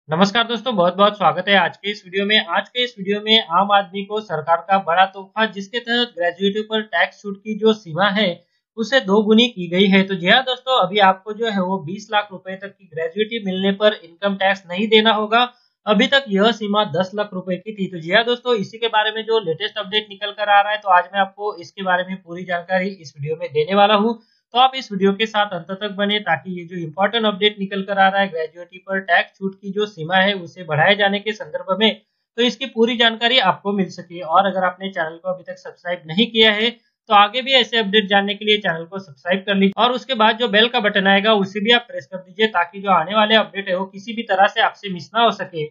नमस्कार दोस्तों, बहुत बहुत स्वागत है आज के इस वीडियो में। आज के इस वीडियो में आम आदमी को सरकार का बड़ा तोहफा, जिसके तहत ग्रेजुएटी पर टैक्स छूट की जो सीमा है उसे 2 गुनी की गई है। तो जी हाँ दोस्तों, अभी आपको जो है वो 20 लाख रुपए तक की ग्रेजुएटी मिलने पर इनकम टैक्स नहीं देना होगा। अभी तक यह सीमा 10 लाख रुपए की थी। तो जी हाँ दोस्तों, इसी के बारे में जो लेटेस्ट अपडेट निकल कर आ रहा है, तो आज मैं आपको इसके बारे में पूरी जानकारी इस वीडियो में देने वाला हूँ। तो आप इस वीडियो के साथ अंत तक बने, ताकि ये जो इम्पोर्टेंट अपडेट निकल कर आ रहा है ग्रेजुएटी पर टैक्स छूट की जो सीमा है उसे बढ़ाए जाने के संदर्भ में, तो इसकी पूरी जानकारी आपको मिल सके। और अगर आपने चैनल को अभी तक सब्सक्राइब नहीं किया है, तो आगे भी ऐसे अपडेट जानने के लिए चैनल को सब्सक्राइब कर लीजिए और उसके बाद जो बेल का बटन आएगा उसे भी आप प्रेस कर दीजिए, ताकि जो आने वाले अपडेट है वो किसी भी तरह से आपसे मिस ना हो सके।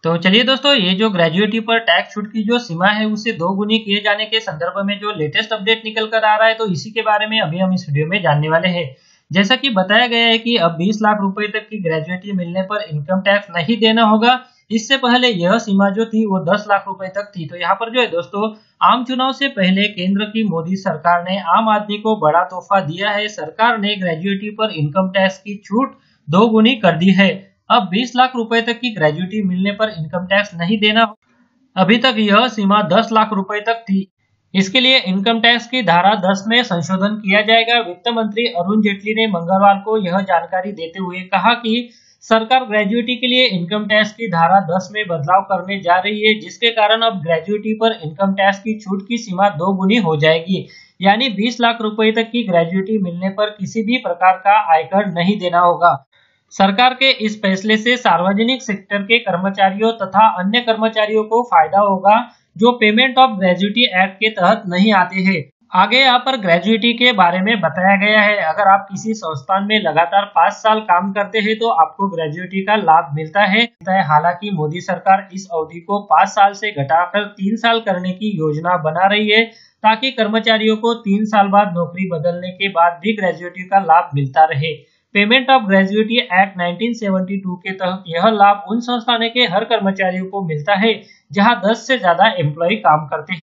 तो चलिए दोस्तों, ये जो ग्रेजुएटी पर टैक्स छूट की जो सीमा है उसे 2 गुनी किए जाने के संदर्भ में जो लेटेस्ट अपडेट निकल कर आ रहा है, तो इसी के बारे में अभी हम इस वीडियो में जानने वाले हैं। जैसा कि बताया गया है कि अब 20 लाख रुपए तक की ग्रेजुएटी मिलने पर इनकम टैक्स नहीं देना होगा। इससे पहले यह सीमा जो थी वो 10 लाख रुपए तक थी। तो यहाँ पर जो है दोस्तों, आम चुनाव से पहले केंद्र की मोदी सरकार ने आम आदमी को बड़ा तोहफा दिया है। सरकार ने ग्रेजुएटी पर इनकम टैक्स की छूट 2 गुनी कर दी है। अब 20 लाख रुपए तक की ग्रेजुएटी मिलने पर इनकम टैक्स नहीं देना। अभी तक यह सीमा 10 लाख रुपए तक थी। इसके लिए इनकम टैक्स की धारा 10 में संशोधन किया जाएगा। वित्त मंत्री अरुण जेटली ने मंगलवार को यह जानकारी देते हुए कहा कि सरकार ग्रेजुएटी के लिए इनकम टैक्स की धारा 10 में बदलाव करने जा रही है, जिसके कारण अब ग्रेजुएटी पर इनकम टैक्स की छूट की सीमा 2 गुनी हो जाएगी। यानी 20 लाख रुपए तक की ग्रेजुएटी मिलने पर किसी भी प्रकार का आयकर नहीं देना होगा। सरकार के इस फैसले से सार्वजनिक सेक्टर के कर्मचारियों तथा अन्य कर्मचारियों को फायदा होगा, जो पेमेंट ऑफ ग्रेजुएटी एक्ट के तहत नहीं आते हैं। आगे यहाँ पर ग्रेजुएटी के बारे में बताया गया है, अगर आप किसी संस्थान में लगातार 5 साल काम करते हैं तो आपको ग्रेजुएटी का लाभ मिलता है। हालांकि मोदी सरकार इस अवधि को 5 साल से घटाकर 3 साल करने की योजना बना रही है, ताकि कर्मचारियों को 3 साल बाद नौकरी बदलने के बाद भी ग्रेजुएटी का लाभ मिलता रहे। पेमेंट ऑफ ग्रेजुएटी एक्ट 1972 के तहत यह लाभ उन संस्थानों के हर कर्मचारियों को मिलता है जहां 10 से ज्यादा एम्प्लॉय काम करते हैं।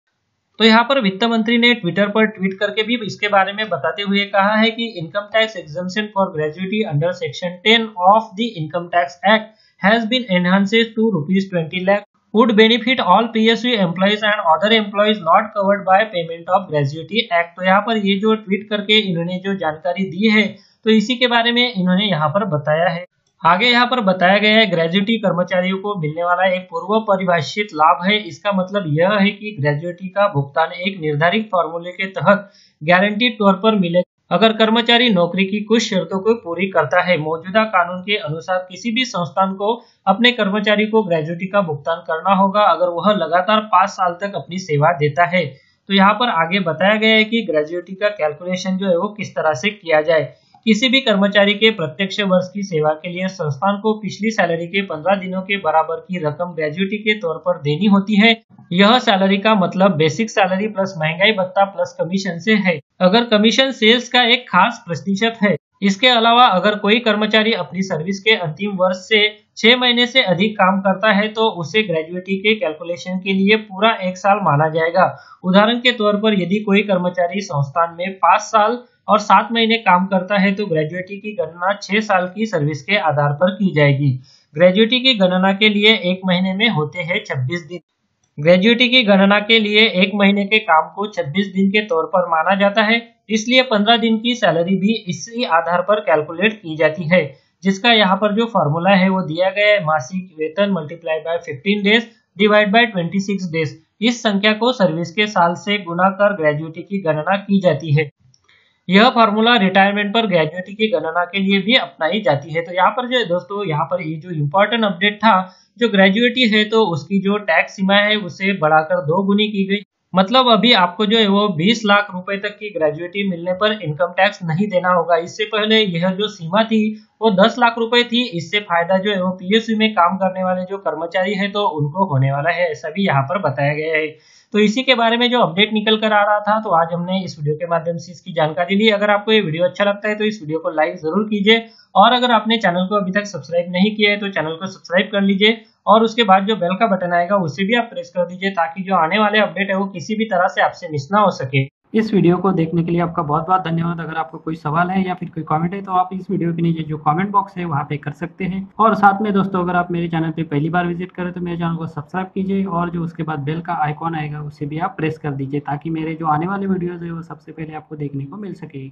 तो यहाँ पर वित्त मंत्री ने ट्विटर पर ट्वीट करके भी इसके बारे में बताते हुए कहा है कि income tax exemption for gratuity under section 10 of the income tax act has been enhanced to ₹20 lakh would benefit all PSU employees and other employees not covered by payment of gratuity act। तो यहाँ पर ये जो tweet करके इन्होंने जो जानकारी दी है, तो इसी के बारे में इन्होंने यहाँ पर बताया है। आगे यहाँ पर बताया गया है, ग्रेजुएटी कर्मचारियों को मिलने वाला एक पूर्व परिभाषित लाभ है। इसका मतलब यह है कि ग्रेजुएटी का भुगतान एक निर्धारित फॉर्मूले के तहत गारंटीड तौर पर मिले, अगर कर्मचारी नौकरी की कुछ शर्तों को पूरी करता है। मौजूदा कानून के अनुसार किसी भी संस्थान को अपने कर्मचारी को ग्रेजुएटी का भुगतान करना होगा, अगर वह लगातार 5 साल तक अपनी सेवा देता है। तो यहाँ पर आगे बताया गया है कि ग्रेजुएटी का कैलकुलेशन जो है वो किस तरह से किया जाए। किसी भी कर्मचारी के प्रत्यक्ष वर्ष की सेवा के लिए संस्थान को पिछली सैलरी के 15 दिनों के बराबर की रकम ग्रेजुएटी के तौर पर देनी होती है। यह सैलरी का मतलब बेसिक सैलरी प्लस महंगाई भत्ता प्लस कमीशन से है, अगर कमीशन सेल्स का एक खास प्रतिशत है। इसके अलावा अगर कोई कर्मचारी अपनी सर्विस के अंतिम वर्ष से 6 महीने से अधिक काम करता है, तो उसे ग्रेजुएटी के कैलकुलेशन के लिए पूरा 1 साल माना जाएगा। उदाहरण के तौर पर यदि कोई कर्मचारी संस्थान में 5 साल और 7 महीने काम करता है, तो ग्रेजुएटी की गणना 6 साल की सर्विस के आधार पर की जाएगी। ग्रेजुएटी की गणना के लिए 1 महीने में होते हैं 26 दिन। ग्रेजुएटी की गणना के लिए 1 महीने के काम को 26 दिन के तौर पर माना जाता है, इसलिए 15 दिन की सैलरी भी इसी आधार पर कैलकुलेट की जाती है, जिसका यहाँ पर जो फॉर्मूला है वो दिया गया है, मासिक वेतन multiply by 15 days divide by 26 days. इस संख्या को सर्विस के साल से गुना कर ग्रेजुएटी की गणना की जाती है। यह फार्मूला रिटायरमेंट पर ग्रेजुएटी की गणना के लिए भी अपनाई जाती है। तो यहाँ पर जो है दोस्तों, यहाँ पर ये जो इम्पोर्टेंट अपडेट था, जो ग्रेजुएटी है तो उसकी जो टैक्स सीमा है उसे बढ़ाकर 2 गुनी की गई। मतलब अभी आपको जो है वो 20 लाख रुपए तक की ग्रेजुएटी मिलने पर इनकम टैक्स नहीं देना होगा। इससे पहले यह जो सीमा थी वो 10 लाख रुपए थी। इससे फायदा जो है वो पीएसयू में काम करने वाले जो कर्मचारी है तो उनको होने वाला है, ऐसा भी यहाँ पर बताया गया है। तो इसी के बारे में जो अपडेट निकल कर आ रहा था, तो आज हमने इस वीडियो के माध्यम से इसकी जानकारी ली। अगर आपको ये वीडियो अच्छा लगता है तो इस वीडियो को लाइक जरूर कीजिए, और अगर आपने चैनल को अभी तक सब्सक्राइब नहीं किया है तो चैनल को सब्सक्राइब कर लीजिए, और उसके बाद जो बेल का बटन आएगा उसे भी आप प्रेस कर दीजिए, ताकि जो आने वाले अपडेट है वो किसी भी तरह से आपसे मिस ना हो सके। इस वीडियो को देखने के लिए आपका बहुत बहुत धन्यवाद। अगर आपको कोई सवाल है या फिर कोई कमेंट है तो आप इस वीडियो के नीचे जो कमेंट बॉक्स है वहाँ पे कर सकते हैं। और साथ में दोस्तों, अगर आप मेरे चैनल पे पहली बार विजिट करें तो मेरे चैनल को सब्सक्राइब कीजिए और जो उसके बाद बेल का आइकॉन आएगा उसे भी आप प्रेस कर दीजिए, ताकि मेरे जो आने वाले वीडियोज़ है वो सबसे पहले आपको देखने को मिल सके।